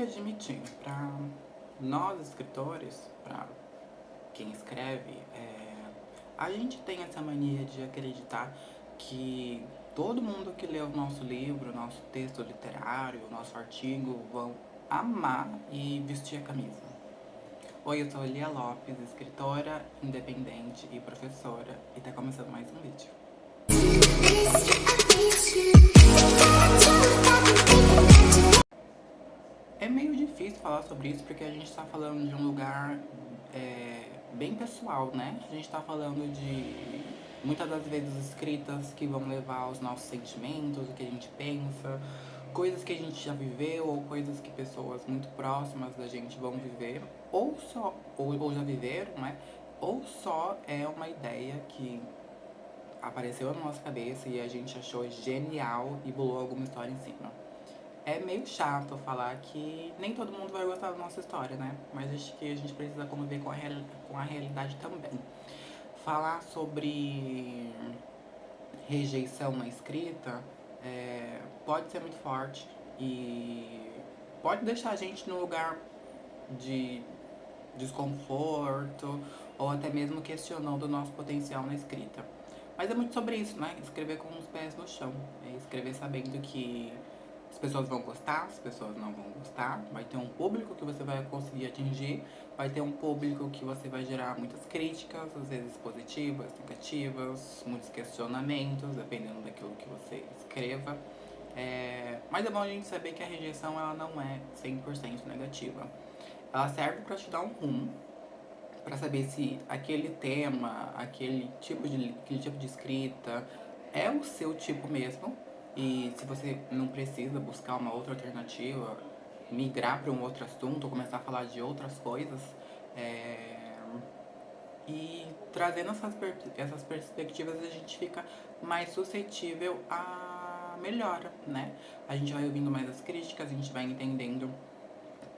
que admitir, para nós escritores, para quem escreve, a gente tem essa mania de acreditar que todo mundo que lê o nosso livro, nosso texto literário, nosso artigo, vão amar e vestir a camisa. Oi, eu sou Lia Lopes, escritora, independente e professora, e tá começando mais um vídeo. É meio difícil falar sobre isso porque a gente tá falando de um lugar bem pessoal, né? A gente tá falando de, muitas das vezes, escritas que vão levar aos nossos sentimentos, o que a gente pensa, coisas que a gente já viveu ou coisas que pessoas muito próximas da gente vão viver, ou já viveram, né? Ou só é uma ideia que apareceu na nossa cabeça e a gente achou genial e bolou alguma história em cima. É meio chato falar que nem todo mundo vai gostar da nossa história, né? Mas acho que a gente precisa conviver com a realidade também. Falar sobre rejeição na escrita pode ser muito forte e pode deixar a gente num lugar de desconforto ou até mesmo questionando o nosso potencial na escrita. Mas é muito sobre isso, né? Escrever com os pés no chão. É escrever sabendo que as pessoas vão gostar, as pessoas não vão gostar. Vai ter um público que você vai conseguir atingir, vai ter um público que você vai gerar muitas críticas, às vezes positivas, negativas, muitos questionamentos, dependendo daquilo que você escreva. Mas é bom a gente saber que a rejeição ela não é 100% negativa. Ela serve para te dar um rumo, para saber se aquele tema, aquele tipo de escrita é o seu tipo mesmo. E se você não precisa buscar uma outra alternativa, migrar para um outro assunto, ou começar a falar de outras coisas. E trazendo essas perspectivas, a gente fica mais suscetível à melhora, né? A gente vai ouvindo mais as críticas, a gente vai entendendo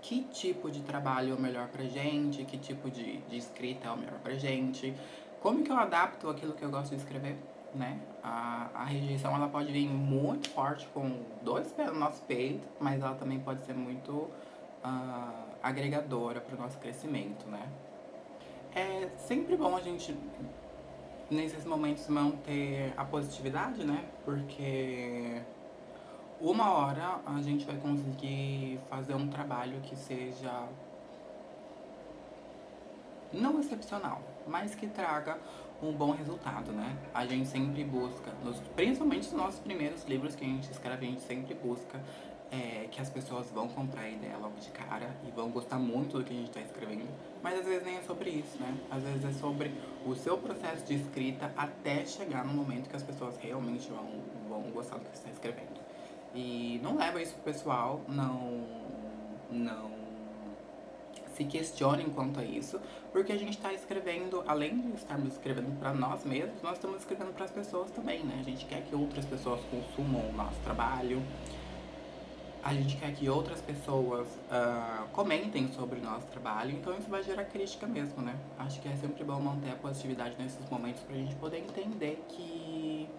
que tipo de trabalho é o melhor pra gente, que tipo de escrita é o melhor pra gente, como que eu adapto aquilo que eu gosto de escrever, né? A rejeição, ela pode vir muito forte com dois pés no nosso peito, mas ela também pode ser muito agregadora pro nosso crescimento, né? É sempre bom a gente, nesses momentos, manter a positividade, né? Porque uma hora a gente vai conseguir fazer um trabalho que seja não excepcional, mas que traga um bom resultado, né? A gente sempre busca, principalmente nos nossos primeiros livros que a gente escreve, a gente sempre busca que as pessoas vão comprar a ideia logo de cara e vão gostar muito do que a gente está escrevendo. Mas às vezes nem é sobre isso, né? Às vezes é sobre o seu processo de escrita até chegar no momento que as pessoas realmente vão gostar do que você está escrevendo. E não leva isso pro pessoal, não se questionem quanto a isso, porque a gente está escrevendo, além de estarmos escrevendo para nós mesmos, nós estamos escrevendo para as pessoas também, né? A gente quer que outras pessoas consumam o nosso trabalho, a gente quer que outras pessoas comentem sobre o nosso trabalho, então isso vai gerar crítica mesmo, né? Acho que é sempre bom manter a positividade nesses momentos pra gente poder entender que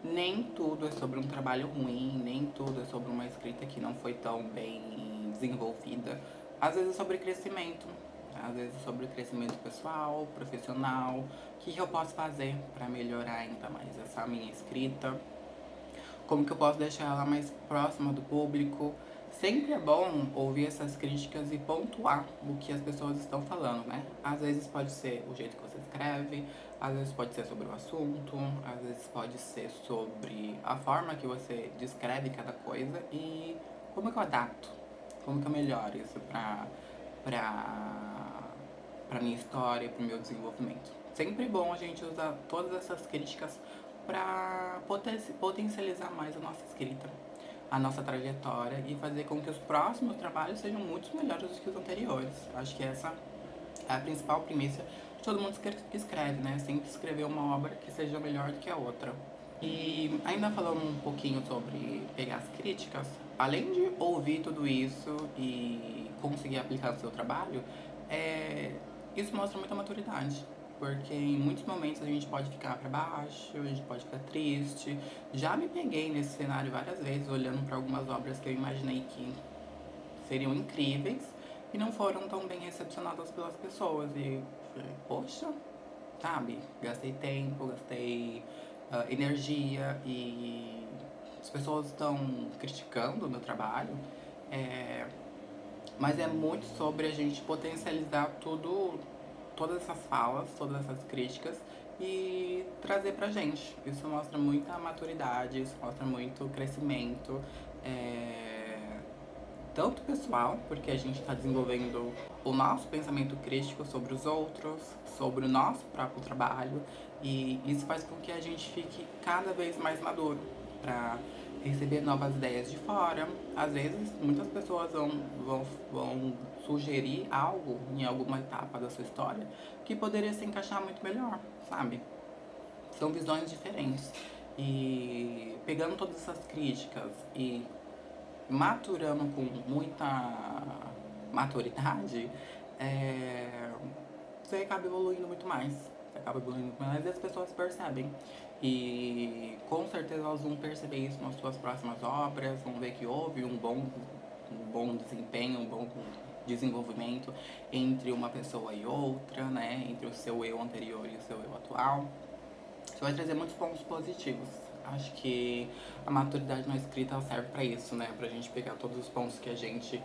nem tudo é sobre um trabalho ruim, nem tudo é sobre uma escrita que não foi tão bem desenvolvida. Às vezes é sobre crescimento, às vezes é sobre crescimento pessoal, profissional. O que eu posso fazer para melhorar ainda mais essa minha escrita? Como que eu posso deixar ela mais próxima do público? Sempre é bom ouvir essas críticas e pontuar o que as pessoas estão falando, né? Às vezes pode ser o jeito que você escreve, às vezes pode ser sobre o assunto, às vezes pode ser sobre a forma que você descreve cada coisa e como que eu adapto, como que eu melhoro isso pra minha história, pro meu desenvolvimento. Sempre bom a gente usar todas essas críticas para potencializar mais a nossa escrita, a nossa trajetória e fazer com que os próximos trabalhos sejam muito melhores do que os anteriores. Acho que essa é a principal premissa de todo mundo que escreve, né? Sempre escrever uma obra que seja melhor do que a outra. E ainda falando um pouquinho sobre pegar as críticas, além de ouvir tudo isso e conseguir aplicar no seu trabalho, isso mostra muita maturidade. Porque em muitos momentos a gente pode ficar pra baixo, a gente pode ficar triste. Já me peguei nesse cenário várias vezes, olhando para algumas obras que eu imaginei que seriam incríveis e não foram tão bem recepcionadas pelas pessoas. E, poxa, sabe? Gastei tempo, gastei energia e as pessoas estão criticando o meu trabalho. É, mas é muito sobre a gente potencializar tudo, todas essas falas, todas essas críticas e trazer pra gente. Isso mostra muita maturidade, isso mostra muito crescimento, é, tanto pessoal, porque a gente está desenvolvendo o nosso pensamento crítico sobre os outros, sobre o nosso próprio trabalho, e isso faz com que a gente fique cada vez mais maduro para receber novas ideias de fora. Às vezes, muitas pessoas vão sugerir algo em alguma etapa da sua história que poderia se encaixar muito melhor, sabe? São visões diferentes. E pegando todas essas críticas e maturando com muita maturidade, é, você acaba evoluindo muito mais. Você acaba evoluindo muito mais e as pessoas percebem. E com certeza elas vão perceber isso nas suas próximas obras, vão ver que houve um bom desempenho, um bom desenvolvimento entre uma pessoa e outra, né? Entre o seu eu anterior e o seu eu atual. Isso vai trazer muitos pontos positivos. Acho que a maturidade na escrita serve pra isso, né? Pra gente pegar todos os pontos que a gente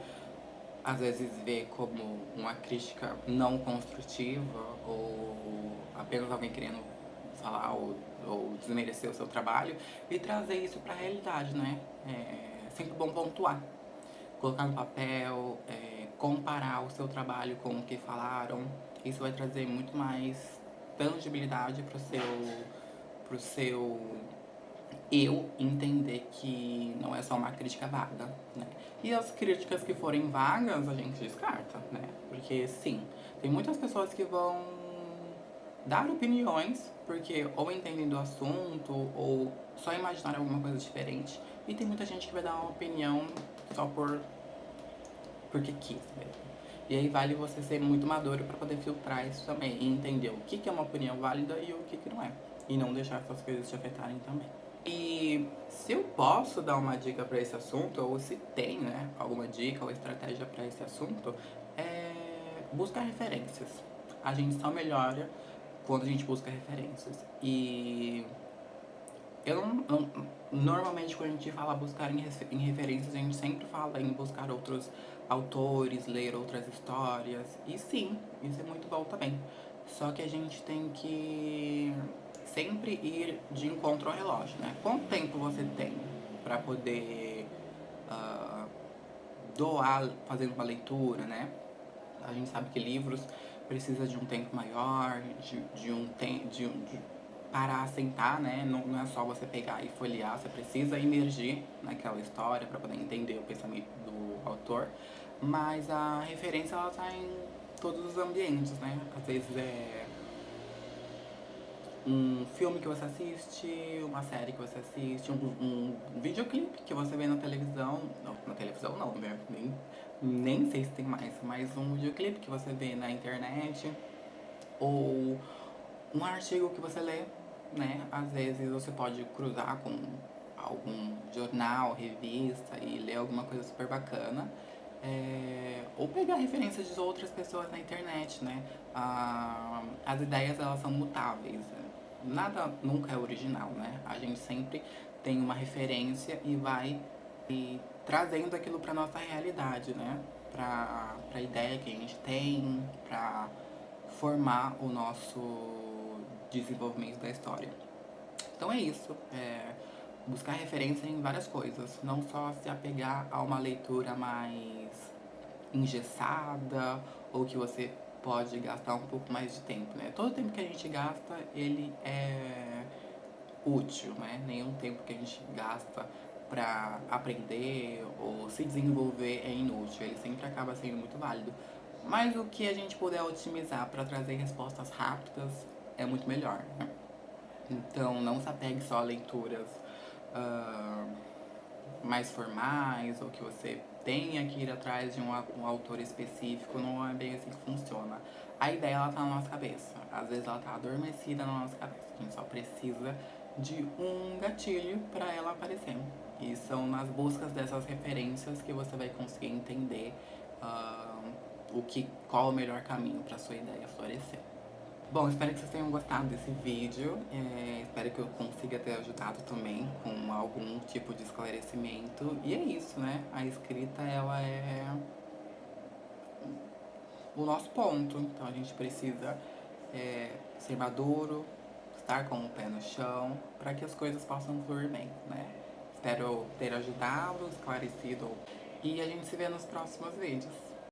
às vezes vê como uma crítica não construtiva ou apenas alguém querendo falar ou desmerecer o seu trabalho e trazer isso pra realidade, né? É sempre bom pontuar, colocar no papel, comparar o seu trabalho com o que falaram. Isso vai trazer muito mais tangibilidade pro seu eu entender que não é só uma crítica vaga, né? E as críticas que forem vagas, a gente descarta, né? Porque, sim, tem muitas pessoas que vão dar opiniões porque ou entendem do assunto ou só imaginaram alguma coisa diferente. E tem muita gente que vai dar uma opinião só porque quis mesmo. E aí vale você ser muito maduro para poder filtrar isso também e entender o que é uma opinião válida e o que não é. E não deixar essas coisas te afetarem também. E se eu posso dar uma dica para esse assunto, ou se tem, né, alguma dica ou estratégia para esse assunto, é buscar referências. A gente só melhora quando a gente busca referências. E eu normalmente quando a gente fala buscar em referências, a gente sempre fala em buscar outros autores, ler outras histórias. E sim, isso é muito bom também. Só que a gente tem que sempre ir de encontro ao relógio, né? Quanto tempo você tem para poder ah, doar fazendo uma leitura, né? A gente sabe que livros precisa de um tempo maior, de um tempo, de parar, sentar, né? Não é só você pegar e folhear, você precisa imergir naquela história para poder entender o pensamento do autor. Mas a referência ela tá em todos os ambientes, né? Às vezes é um filme que você assiste, uma série que você assiste, um videoclipe que você vê na televisão. Não, na televisão não, né? Nem sei se tem mais, mas um videoclipe que você vê na internet, ou um artigo que você lê, né? Às vezes você pode cruzar com algum jornal, revista e ler alguma coisa super bacana. Ou pegar referências de outras pessoas na internet, né? As ideias elas são mutáveis. Nada nunca é original, né? A gente sempre tem uma referência e vai trazendo aquilo para nossa realidade, né? Para a ideia que a gente tem, para formar o nosso desenvolvimento da história. Então é isso. Buscar referência em várias coisas, não só se apegar a uma leitura mais engessada ou que você pode gastar um pouco mais de tempo, né? Todo o tempo que a gente gasta, ele é útil, né? Nenhum tempo que a gente gasta para aprender ou se desenvolver é inútil, ele sempre acaba sendo muito válido. Mas o que a gente puder otimizar para trazer respostas rápidas é muito melhor, né? Então não se apegue só a leituras ah, mais formais ou que você tenha que ir atrás de um autor específico, não é bem assim que funciona. A ideia ela tá na nossa cabeça, às vezes ela tá adormecida na nossa cabeça, a gente só precisa de um gatilho para ela aparecer. E são nas buscas dessas referências que você vai conseguir entender qual é o melhor caminho para sua ideia florescer. Bom, espero que vocês tenham gostado desse vídeo. Espero que eu consiga ter ajudado também com algum tipo de esclarecimento. E é isso, né? A escrita, ela é o nosso ponto. Então a gente precisa ser maduro, estar com o pé no chão, para que as coisas possam fluir bem, né? Espero ter ajudado, esclarecido. E a gente se vê nos próximos vídeos.